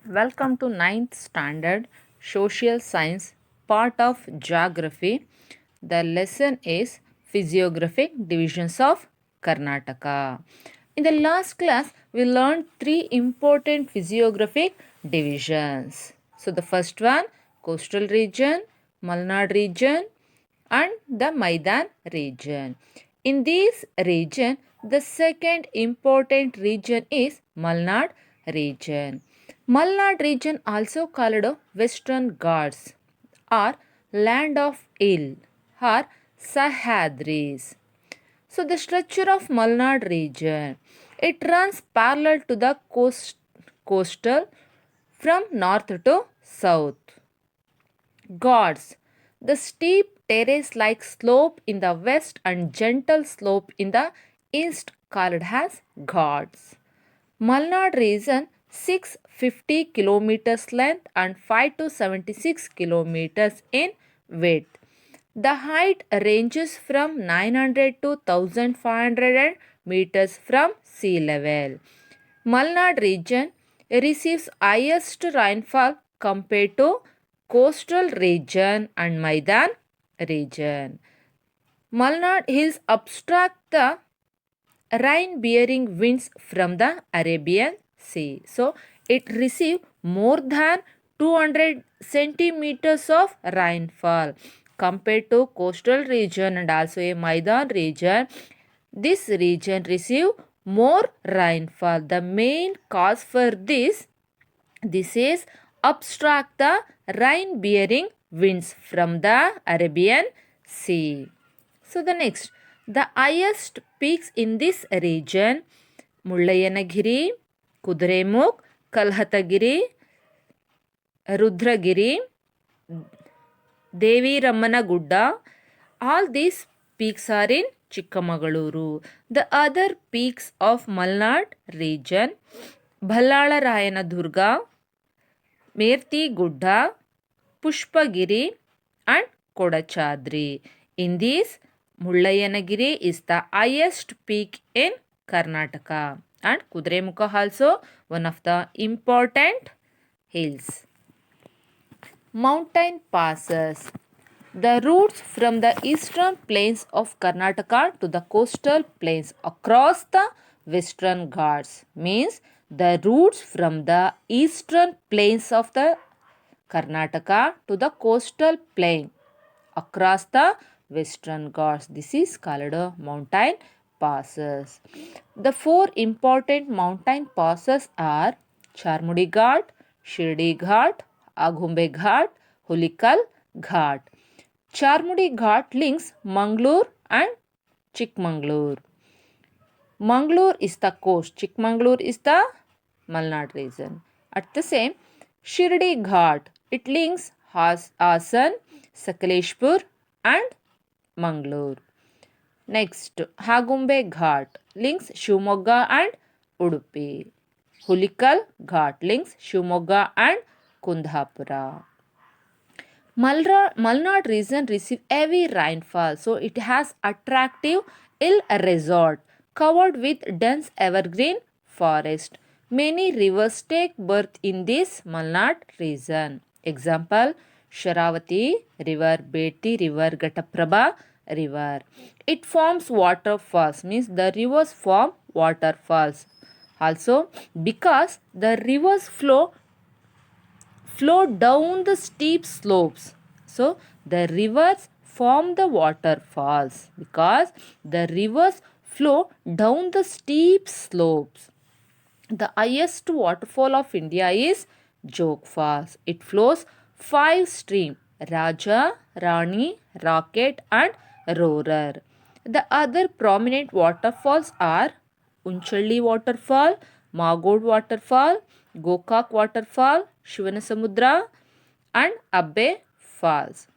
Welcome to ninth standard social science part of geography. The lesson is physiographic divisions of Karnataka. In the last class, we learned three important physiographic divisions. So the first one, coastal region, Malnad region, and the Maidan region. In this region, the second important region is Malnad region. Malnad region, also called Western Ghats or land of Ill or Sahyadris. So the structure of Malnad region, it runs parallel to the coastal from north to south. Ghats, the steep terrace like slope in the west and gentle slope in the east called as Ghats. Malnad region 650 kilometers length and 5 to 76 kilometers in width. The height ranges from 900 to 1500 meters from sea level. Malnad region receives highest rainfall compared to coastal region and Maidan region. Malnad hills obstruct the rain bearing winds from the Arabian Sea. So it receives more than 200 centimeters of rainfall compared to coastal region and also a Maidan region. This region receive more rainfall. The main cause for this is obstruct the rain bearing winds from the Arabian Sea. So the next, the highest peaks in this region, Mullayanagiri, Kudremukh, Kalhatagiri, Rudragiri, Devi Ramana Gudda, all these peaks are in Chikamagaluru. The other peaks of Malnad region, Bhallala Rayana Durga, Merti Gudda, Pushpagiri and Kodachadri. In this, Mullayanagiri is the highest peak in Karnataka and Kudremukha also one of the important hills. Mountain passes. The routes from the eastern plains of Karnataka to the coastal plains across the western Ghats means the routes from the eastern plains of the Karnataka to the coastal plain across the western Ghats. This is called mountain passes. The four important mountain passes are Charmudi Ghat, Shirdi Ghat, Agumbe Ghat, Hulikal Ghat. Charmudi Ghat links Mangalore and Chikmagalur. Mangalore is the coast, Chikmagalur is the Malnad region. At the same, Shirdi Ghat, it links Hassan, Sakaleshpur and Mangalore. Next, Hagumbe Ghat links Shivamogga and Udupi. Hulikal Ghat links Shivamogga and Kundapura. Malnad region receives heavy rainfall, so it has attractive hill resort covered with dense evergreen forest. Many rivers take birth in this Malnad region. Example, Sharavati river, Beti river, Ghataprabha river. It forms waterfalls, means the rivers form waterfalls. Also, because the rivers flow down the steep slopes. So the rivers form the waterfalls because the rivers flow down the steep slopes. The highest waterfall of India is Jog Falls. It flows 5 streams, Raja, Rani, Rocket and Roarer. The other prominent waterfalls are Unchalli waterfall, Magod waterfall, Gokak waterfall, Shivanasamudra and Abbe falls.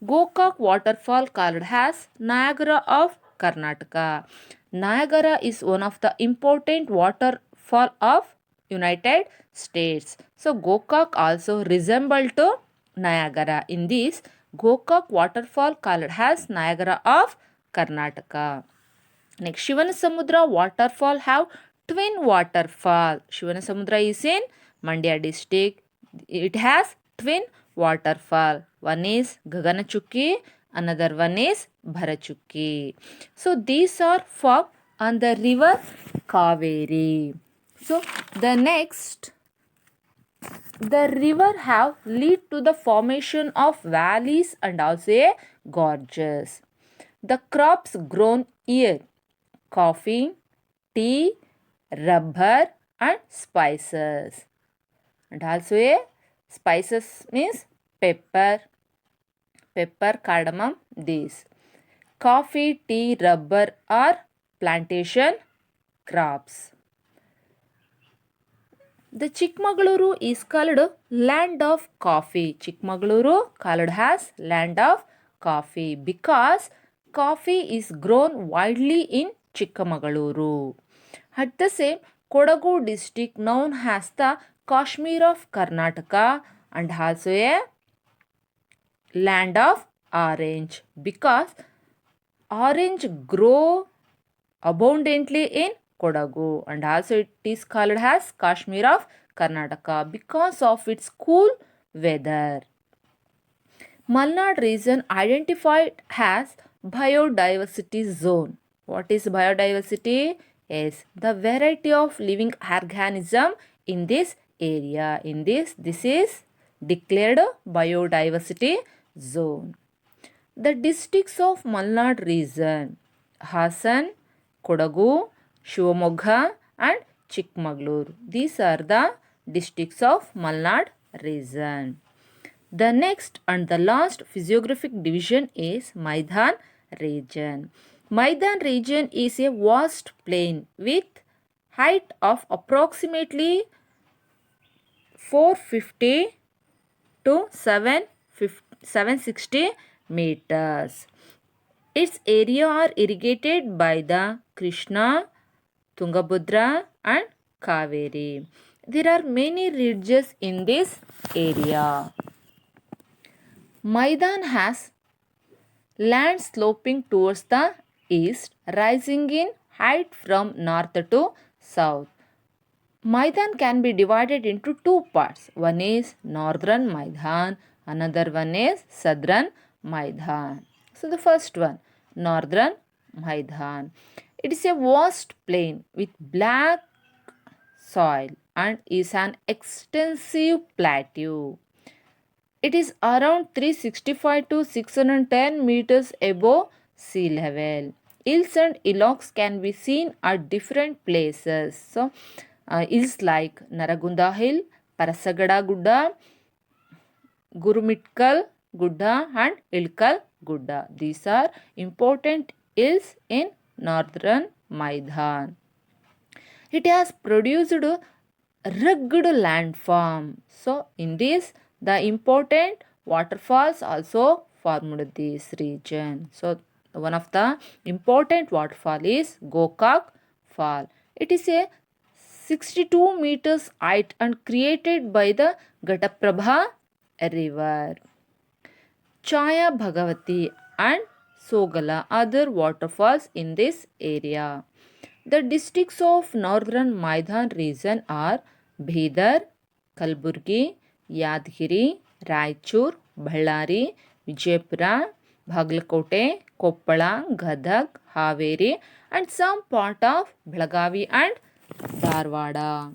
Gokak waterfall called as Niagara of Karnataka. Niagara is one of the important waterfall of United States. So Gokak also resemble to Niagara. In this, Gokak waterfall called as Niagara of Karnataka. Next, Shivanasamudra waterfall have twin waterfall. Shivanasamudra is in Mandya district, it has twin waterfall. One is Gaganachukki, another one is Bharachukki. So these are found on the river Kaveri. So the next, the river have lead to the formation of valleys and also a gorges. The crops grown here: coffee, tea, rubber and spices. And also a spices means pepper, cardamom, these. Coffee, tea, rubber are plantation crops. The Chikmagaluru is called land of coffee. Chikmagaluru called as land of coffee because coffee is grown widely in Chikmagaluru. At the same, Kodagu district known as the Kashmir of Karnataka and also a land of orange because orange grow abundantly in Kodagu and also it is called as Kashmir of Karnataka because of its cool weather. Malnad region identified as biodiversity zone. What is biodiversity? Yes, the variety of living organism in this area. This is declared biodiversity zone. The districts of Malnad region: Hassan, Kodagu, Shivamogga and Chikmagalur. These are the districts of Malnad region. The next and the last physiographic division is Maidan region. Maidan region is a vast plain with height of approximately 450 to 760 meters. Its area are irrigated by the Krishna, Tungabhadra and Kaveri. There are many ridges in this area. Maidan has land sloping towards the east, rising in height from north to south. Maidan can be divided into two parts. One is northern Maidan, another one is southern Maidan. So the first one, northern Maidan. It is a vast plain with black soil and is an extensive plateau. It is around 365 to 610 meters above sea level. Hills and hillocks can be seen at different places. So, hills like Naragunda Hill, Parasagada Gudda, Gurumitkal Gudda and Ilkal Gudda. These are important hills in northern Maidan. It has produced rugged landform. So, in this, the important waterfalls also formed this region. So, one of the important waterfall is Gokak Fall. It is a 62 meters height and created by the Ghataprabha river. Chaya Bhagavati and Sogala other waterfalls in this area. The districts of northern Maidan region are Bhidar, Kalburgi, Yadgiri, Raichur, Ballari, Vijaypura, Bhagalkote, Koppala, Gadag, Haveri and some part of Belagavi and Dharwada.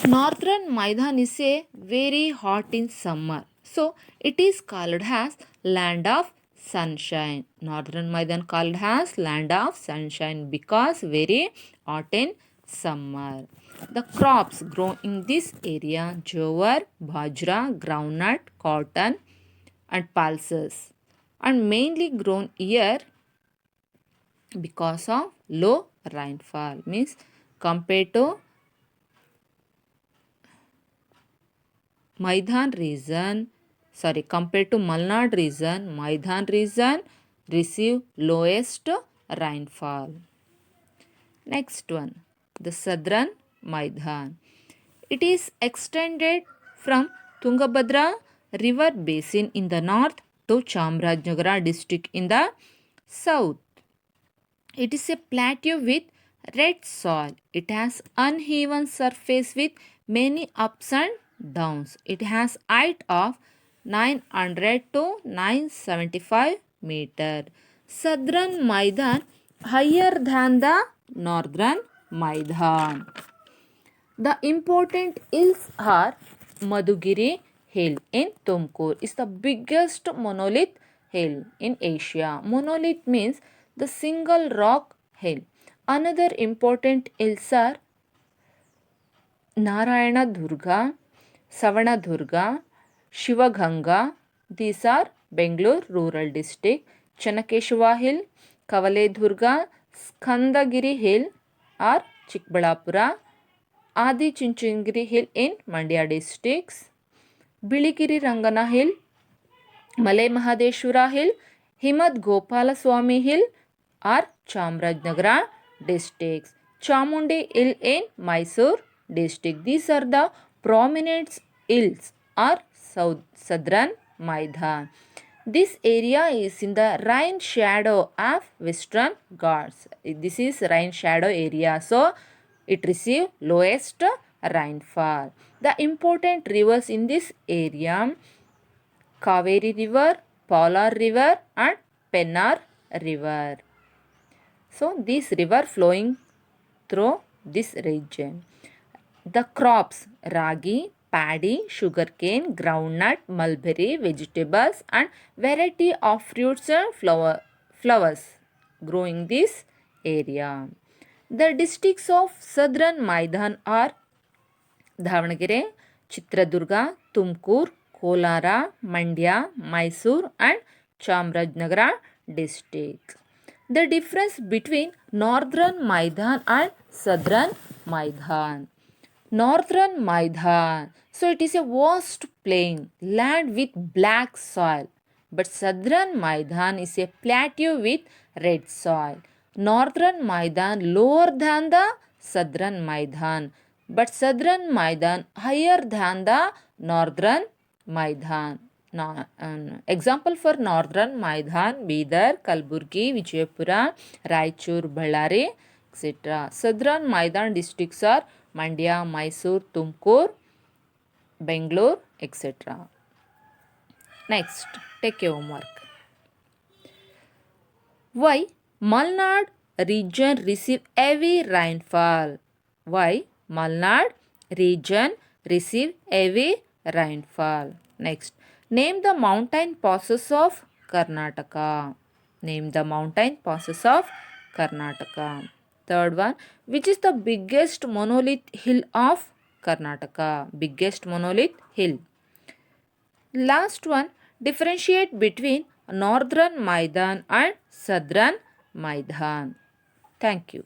Northern Maidan is a very hot in summer. So it is called as land of sunshine. Northern Maidan called as land of sunshine because very hot in summer. The crops grown in this area: jowar, bajra, groundnut, cotton and pulses, and mainly grown here because of low rainfall. Means compared to compared to Malnad region, Maidan region receive lowest rainfall. Next one, the southern Maidan. It is extended from Tungabhadra river basin in the north to Chamarajanagar district in the south. It is a plateau with red soil. It has uneven surface with many ups and downs. It has height of 900 to 975 meter. Southern Maidan higher than the northern Maidan. The important hills are Madhugiri Hill in Tumkur is the biggest monolith hill in Asia. Monolith means the single rock hill. Another important hills are Narayana Durga, Savana Durga, Shivaganga. These are Bangalore rural district. Chanakeshava Hill, Kavale Durga, Skandagiri Hill or Chikbalapura, Adi Chinchinagiri Hill in Mandya districts, Biligiri Rangana Hill, Malay Mahadeshwara Hill, Himad Gopala Swami Hill are Chamarajnagara districts. Chamundi Hill in Mysore district. These are the prominent hills or southern Maidan. This area is in the rain shadow of Western Ghats. This is rain shadow area, so it receives lowest rainfall. The important rivers in this area: Kaveri River, Polar River and Pennar River. So this river flowing through this region. The crops: ragi, paddy, sugarcane, groundnut, mulberry, vegetables and variety of fruits and flowers growing this area. The districts of southern Maidan are Davanagere, Chitradurga, Tumkur, Kolara, Mandya, Mysore and Chamarajnagara districts. The difference between northern Maidan and southern Maidan. Northern Maidan. So it is a vast plain, land with black soil. But southern Maidan is a plateau with red soil. Northern Maidan lower than the southern Maidan. But southern Maidan higher than the northern Maidan. Example for northern Maidan: Bidar, Kalburgi, Vijayapura, Raichur, Ballari, etc. Southern Maidan districts are Mandya, Mysore, Tumkur, Bangalore, etc. Next, take your homework. Why Malnad region receive heavy rainfall? Why Malnad region receive heavy rainfall? Next, name the mountain passes of Karnataka. Name the mountain passes of Karnataka. Third one, which is the biggest monolith hill of Karnataka? Biggest monolith hill. Last one, differentiate between northern Maidan and southern Maidan. Thank you.